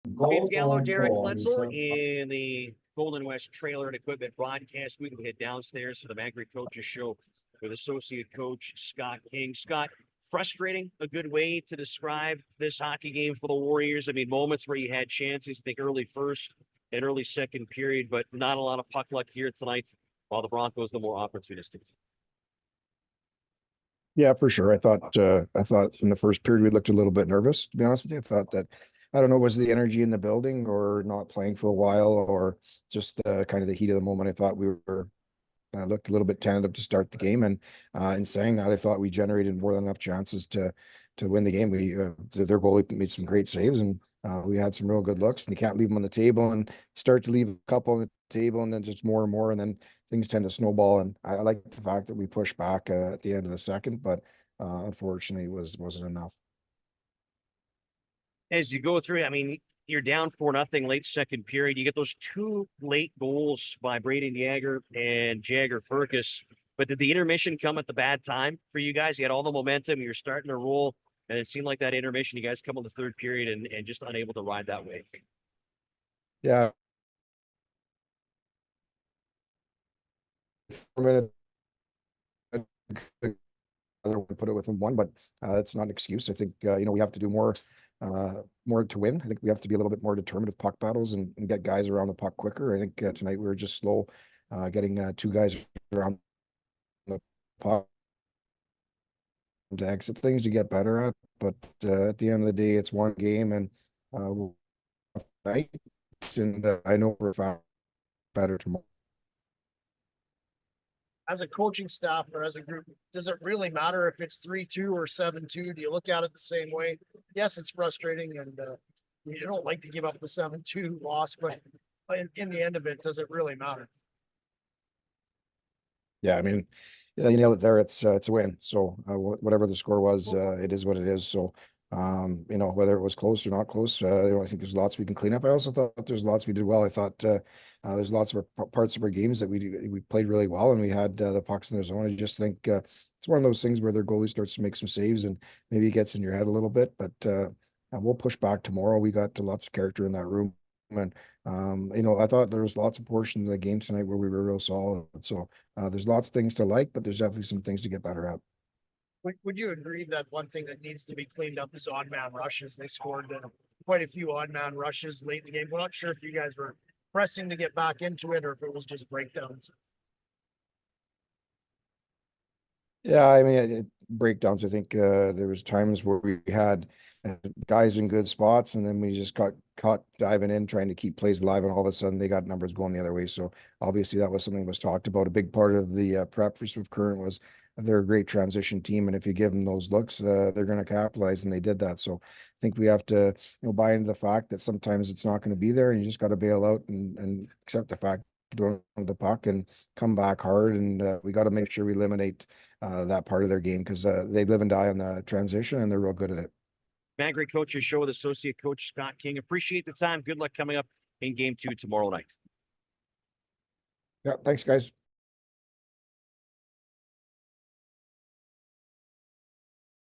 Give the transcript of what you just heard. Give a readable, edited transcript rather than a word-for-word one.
James Gallo, Derek goal. Kletzel in the Golden West Trailer and Equipment broadcast. We can head downstairs to the Magri Coaches Show with Associate Coach Scott King. Scott, frustrating, a good way to describe this hockey game for the Warriors. I mean, moments where you had chances, I think early first and early second period, but not a lot of puck luck here tonight, while the Broncos the more opportunistic team. Yeah, for sure. I thought in the first period we looked a little bit nervous, to be honest with you. I thought that, I don't know, was the energy in the building or not playing for a while or just kind of the heat of the moment. I thought we were looked a little bit tentative to start the game, and in saying that, I thought we generated more than enough chances to win the game. We their goalie made some great saves, and we had some real good looks. And you can't leave them on the table, and start to leave a couple on the table, and then just more and more, and then things tend to snowball. And I like the fact that we pushed back at the end of the second, but unfortunately, wasn't enough. As you go through, I mean, you're down 4-0 late second period. You get those two late goals by Braden Yager and Jagger Furcus. But did the intermission come at the bad time for you guys? You had all the momentum, you're starting to roll, and it seemed like that intermission, you guys come on the third period and just unable to ride that wave. Yeah. 4 minutes. Other one put it within one, but it's not an excuse. I think we have to do more to win. I think we have to be a little bit more determined with puck battles and get guys around the puck quicker. I think tonight we were just slow getting two guys around the puck to exit things to get better at. But at the end of the day, it's one game, and we'll fight. And I know we're better tomorrow. As a coaching staff or as a group, does it really matter if it's 3-2 or 7-2? Do you look at it the same way? Yes, it's frustrating, and you don't like to give up the 7-2 loss, but in the end of it, does it really matter? Yeah, I mean, you nailed it there. It's a win. So whatever the score was, it is what it is. So whether it was close or not close, I think there's lots we can clean up. I also thought there's lots we did well. I thought there's lots of parts of our games that we played really well, and we had the pucks in their zone. I just think it's one of those things where their goalie starts to make some saves and maybe it gets in your head a little bit, but we'll push back tomorrow. We got lots of character in that room, and I thought there was lots of portions of the game tonight where we were real solid. So there's lots of things to like, but there's definitely some things to get better at. Would you agree that one thing that needs to be cleaned up is odd man rushes? They scored quite a few odd man rushes late in the game. We're not sure if you guys were pressing to get back into it or if it was just breakdowns. Yeah, I mean, breakdowns. I think there was times where we had guys in good spots, and then we just got caught diving in, trying to keep plays alive, and all of a sudden they got numbers going the other way. So obviously that was something that was talked about. A big part of the prep for Swift Current was they're a great transition team, and if you give them those looks, they're going to capitalize, and they did that. So I think we have to buy into the fact that sometimes it's not going to be there, and you just got to bail out and accept the fact you don't have the puck and come back hard, and we got to make sure we eliminate that part of their game, because they live and die on the transition, and they're real good at it. Magri Coaches Show with Associate Coach Scott King. Appreciate the time. Good luck coming up in Game 2 tomorrow night. Yeah, thanks, guys.